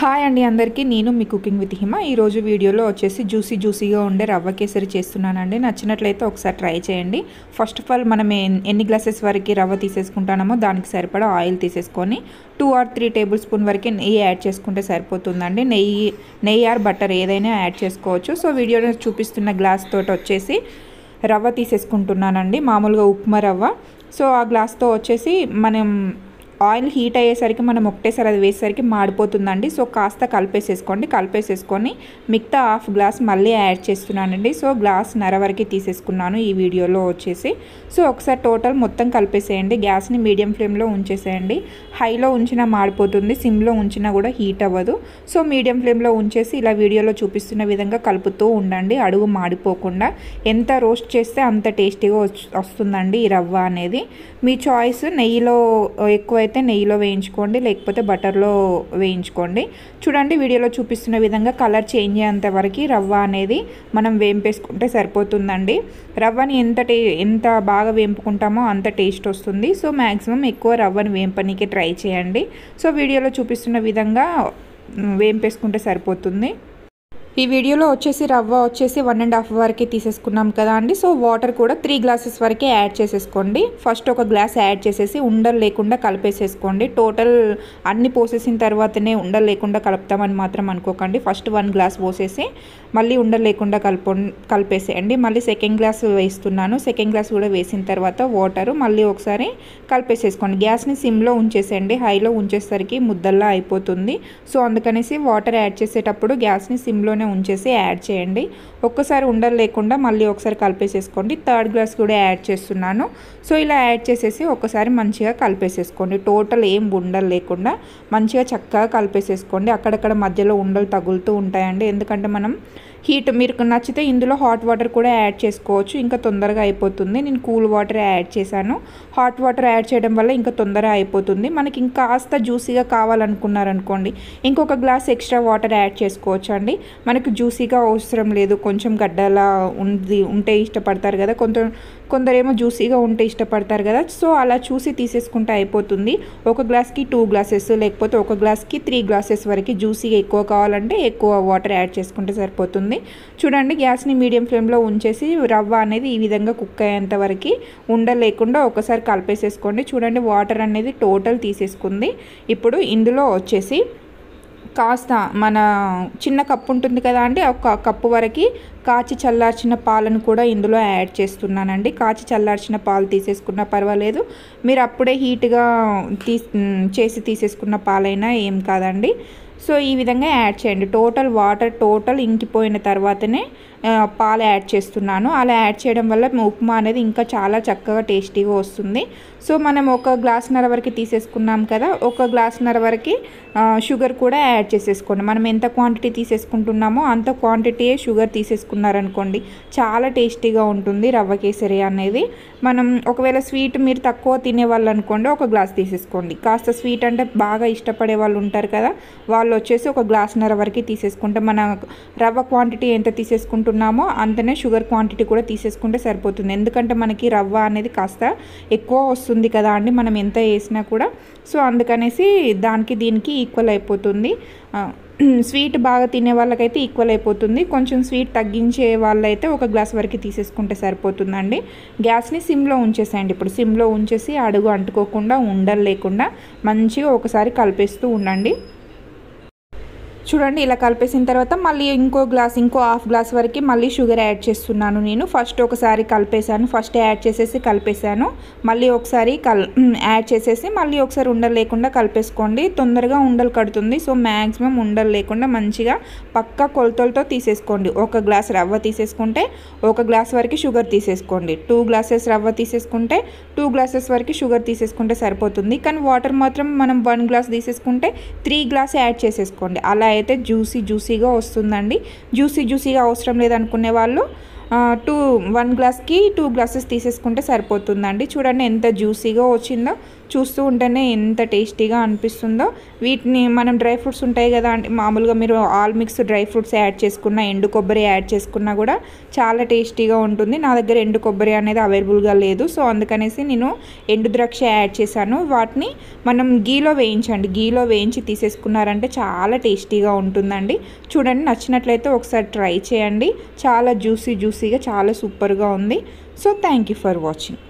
Hi అండి అందరికీ నేను మీ కుకింగ్ విత్ హిమ ఈరోజు వీడియోలో వచ్చేసి జ్యూసీగా ఉండే రవ్వ కేసరి చేస్తున్నానండి. నచ్చినట్లయితే ఒకసారి ట్రై చేయండి. ఫస్ట్ ఆఫ్ ఆల్ మనం ఎన్ని గ్లాసెస్ వరకు రవ్వ తీసేసుకుంటామో దానికి సరిపడా ఆయిల్ తీసేసుకొని 2 or 3 టేబుల్ స్పూన్ వరకు నెయ్యి యాడ్ చేసుకుంటే సరిపోతుందండి. నెయ్యి ఆర్ బటర్ ఏదైనా యాడ్ చేసుకోవచ్చు. సో వీడియోలో చూపిస్తున్న గ్లాస్ తోటి వచ్చేసి రవ్వ తీసేసుకుంటున్నానండి, మామూలుగా ఉప్మా రవ్వ. సో ఆ గ్లాస్తో వచ్చేసి మనం ఆయిల్ హీట్ అయ్యేసరికి మనం ఒకటేసారి అది వేసేసరికి మాడిపోతుందండి. సో కాస్త కలిపేసేసుకొని మిగతా హాఫ్ గ్లాస్ మళ్ళీ యాడ్ చేస్తున్నానండి. సో గ్లాస్ నర వరకు తీసేసుకున్నాను ఈ వీడియోలో వచ్చేసి. సో ఒకసారి టోటల్ మొత్తం కలిపేసేయండి. గ్యాస్ని మీడియం ఫ్లేమ్లో ఉంచేసేయండి. హైలో ఉంచినా మాడిపోతుంది, సిమ్లో ఉంచినా కూడా హీట్ అవ్వదు. సో మీడియం ఫ్లేమ్లో ఉంచేసి ఇలా వీడియోలో చూపిస్తున్న విధంగా కలుపుతూ ఉండండి, అడుగు మాడిపోకుండా. ఎంత రోస్ట్ చేస్తే అంత టేస్టీగా వస్తుందండి ఈ రవ్వ అనేది. మీ చాయిస్, నెయ్యిలో ఎక్కువ అయితే నెయ్యిలో వేయించుకోండి, లేకపోతే బటర్లో వేయించుకోండి. చూడండి వీడియోలో చూపిస్తున్న విధంగా కలర్ చేంజ్ అయ్యేంత వరకు రవ్వ అనేది మనం వేంపేసుకుంటే సరిపోతుందండి. రవ్వని ఎంత బాగా వేంపుకుంటామో అంత టేస్ట్ వస్తుంది. సో మ్యాక్సిమం ఎక్కువ రవ్వని వేంపనీకి ట్రై చేయండి. సో వీడియోలో చూపిస్తున్న విధంగా వేంపేసుకుంటే సరిపోతుంది. ఈ వీడియోలో వచ్చేసి రవ్వ వచ్చేసి 1.5 వరకు తీసేసుకున్నాం కదా అండి. సో వాటర్ కూడా 3 గ్లాసెస్ వరకే యాడ్ చేసేసుకోండి. ఫస్ట్ ఒక గ్లాస్ యాడ్ చేసేసి ఉండలు లేకుండా కలిపేసేసుకోండి. టోటల్ అన్ని పోసేసిన తర్వాతనే ఉండలు లేకుండా కలుపుతామని మాత్రం అనుకోకండి. ఫస్ట్ 1 గ్లాస్ పోసేసి మళ్ళీ ఉండలు లేకుండా కలిపేసేయండి. మళ్ళీ సెకండ్ గ్లాస్ వేస్తున్నాను. సెకండ్ గ్లాస్ కూడా వేసిన తర్వాత వాటరు మళ్ళీ ఒకసారి కలిపేసేసుకోండి. గ్యాస్ని సిమ్లో ఉంచేసేయండి, హైలో ఉంచేసరికి ముద్దల్లా అయిపోతుంది. సో అందుకనేసి వాటర్ యాడ్ చేసేటప్పుడు గ్యాస్ని సిమ్లోనే ఉంచేసి యాడ్ చేయండి. ఒక్కసారి ఉండలు లేకుండా మళ్ళీ ఒకసారి కలిపేసేసుకోండి. థర్డ్ గ్లాస్ కూడా యాడ్ చేస్తున్నాను. సో ఇలా యాడ్ చేసేసి ఒకసారి మంచిగా కలిపేసేసుకోండి. టోటల్ ఏం ఉండలు లేకుండా మంచిగా చక్కగా కలిపేసేసుకోండి. అక్కడక్కడ మధ్యలో ఉండలు తగులుతూ ఉంటాయండి, ఎందుకంటే మనం హీట్, మీకు నచ్చితే ఇందులో హాట్ వాటర్ కూడా యాడ్ చేసుకోవచ్చు, ఇంకా తొందరగా అయిపోతుంది. నేను కూల్ వాటర్ యాడ్ చేశాను. హాట్ వాటర్ యాడ్ చేయడం వల్ల ఇంకా తొందరగా అయిపోతుంది. మనకి ఇంకాస్త జ్యూసీగా కావాలనుకున్నారనుకోండి, ఇంకొక గ్లాస్ ఎక్స్ట్రా వాటర్ యాడ్ చేసుకోవచ్చు అండి. మనకు జ్యూసీగా అవసరం లేదు, కొంచెం గడ్డలా ఉంటే ఇష్టపడతారు కదా, కొందరేమో జ్యూసీగా ఉంటే ఇష్టపడతారు కదా. సో అలా చూసి తీసేసుకుంటే అయిపోతుంది. ఒక గ్లాస్కి 2 గ్లాసెస్ లేకపోతే ఒక గ్లాస్కి 3 గ్లాసెస్ వరకు జ్యూసీగా ఎక్కువ కావాలంటే ఎక్కువ వాటర్ యాడ్ చేసుకుంటే సరిపోతుంది. చూడండి గ్యాస్ని మీడియం ఫ్లేమ్లో ఉంచేసి రవ్వ అనేది ఈ విధంగా కుక్ అయ్యేంత వరకు ఉండలేకుండా ఒకసారి కలిపేసేసుకోండి. చూడండి వాటర్ అనేది టోటల్ తీసేసుకుంది. ఇప్పుడు ఇందులో వచ్చేసి కాస్త మన చిన్న కప్పు ఉంటుంది కదా అండి, ఒక కప్పు వరకు కాచి చల్లార్చిన పాలను కూడా ఇందులో యాడ్ చేస్తున్నానండి. కాచి చల్లార్చిన పాలు తీసేసుకున్నా పర్వాలేదు, మీరు అప్పుడే హీట్గా చేసి తీసేసుకున్న పాలైనా ఏం కాదండి. సో ఈ విధంగా యాడ్ చేయండి. వాటర్ ఇంకిపోయిన తర్వాతనే పాలు యాడ్ చేస్తున్నాను. అలా యాడ్ చేయడం వల్ల ఉప్మా అనేది ఇంకా చాలా చక్కగా టేస్టీగా వస్తుంది. సో మనం ఒక గ్లాసున్నర వరకు తీసేసుకున్నాం కదా, ఒక గ్లాసున్నర వరకు షుగర్ కూడా యాడ్ చేసేసుకోండి. మనం ఎంత క్వాంటిటీ తీసేసుకుంటున్నామో అంత క్వాంటిటీయే షుగర్ తీసేసుకున్నారనుకోండి, చాలా టేస్టీగా ఉంటుంది రవ్వ కేసరి అనేది. మనం ఒకవేళ స్వీట్ మీరు తక్కువ తినేవాళ్ళు అనుకోండి, ఒక గ్లాస్ తీసేసుకోండి. కాస్త స్వీట్ అంటే బాగా ఇష్టపడే వాళ్ళు ఉంటారు కదా, వాళ్ళు వచ్చేసి ఒక గ్లాసున్నర వరకు తీసేసుకుంటే మన రవ్వ క్వాంటిటీ ఎంత తీసుకుంటున్నామో అంతనే షుగర్ క్వాంటిటీ కూడా తీసేసుకుంటే సరిపోతుంది. ఎందుకంటే మనకి రవ్వ అనేది కాస్త ఎక్కువ వస్తుంది కదా అండి మనం ఎంత వేసినా కూడా. సో అందుకనేసి దానికి దీనికి ఈక్వల్ అయిపోతుంది. స్వీట్ బాగా తినే వాళ్ళకైతే ఈక్వల్ అయిపోతుంది. కొంచెం స్వీట్ తగ్గించే వాళ్ళైతే ఒక గ్లాస్ వరకు తీసేసుకుంటే సరిపోతుందండి. గ్యాస్ని సిమ్లో ఉంచేసేయండి. ఇప్పుడు సిమ్లో ఉంచేసి అడుగు అంటుకోకుండా ఉండలు లేకుండా మంచిగా ఒకసారి కలిపేస్తూ ఉండండి. చూడండి ఇలా కలిపేసిన తర్వాత మళ్ళీ ఇంకో హాఫ్ గ్లాస్ వరకు మళ్ళీ షుగర్ యాడ్ చేస్తున్నాను నేను. ఫస్ట్ ఒకసారి కలిపేశాను, ఫస్ట్ యాడ్ చేసేసి కలిపేశాను, మళ్ళీ ఒకసారి యాడ్ చేసేసి మళ్ళీ ఒకసారి ఉండలు లేకుండా కలిపేసుకోండి. తొందరగా ఉండలు కడుతుంది. సో మ్యాక్సిమం ఉండలు లేకుండా మంచిగా పక్కా కొలతలతో తీసేసుకోండి. ఒక గ్లాస్ రవ్వ తీసేసుకుంటే ఒక గ్లాస్ వరకు షుగర్ తీసేసుకోండి. 2 గ్లాసెస్ రవ్వ తీసుకుంటే 2 గ్లాసెస్ వరకు షుగర్ తీసేసుకుంటే సరిపోతుంది. కానీ వాటర్ మాత్రం మనం 1 గ్లాస్ తీసేసుకుంటే 3 గ్లాస్ యాడ్ చేసేసుకోండి. అలా అయితే జ్యూసీగా వస్తుందండి. జ్యూసీగా అవసరం లేదనుకునే వాళ్ళు 1 గ్లాస్కి 2 గ్లాసెస్ తీసేసుకుంటే సరిపోతుందండి. చూడండి ఎంత జ్యూసీగా వచ్చిందో. చూస్తూ ఉంటేనే ఎంత టేస్టీగా అనిపిస్తుందో. వీటిని మనం డ్రై ఫ్రూట్స్ ఉంటాయి కదా అంటే మామూలుగా మీరు all mix dry fruits add చేసుకున్న, ఎండు కొబ్బరి యాడ్ చేసుకున్నా కూడా చాలా టేస్టీగా ఉంటుంది. నా దగ్గర ఎండు కొబ్బరి అనేది అవైలబుల్గా లేదు, సో అందుకనేసి నేను ఎండు ద్రాక్ష యాడ్ చేశాను. వాటిని మనం గీలో వేయించండి, గీలో వేయించి తీసేసుకున్నారంటే చాలా టేస్టీగా ఉంటుందండి. చూడండి, నచ్చినట్లయితే ఒకసారి ట్రై చేయండి. చాలా జ్యూసీగా చాలా సూపర్గా ఉంది. So thank you for watching.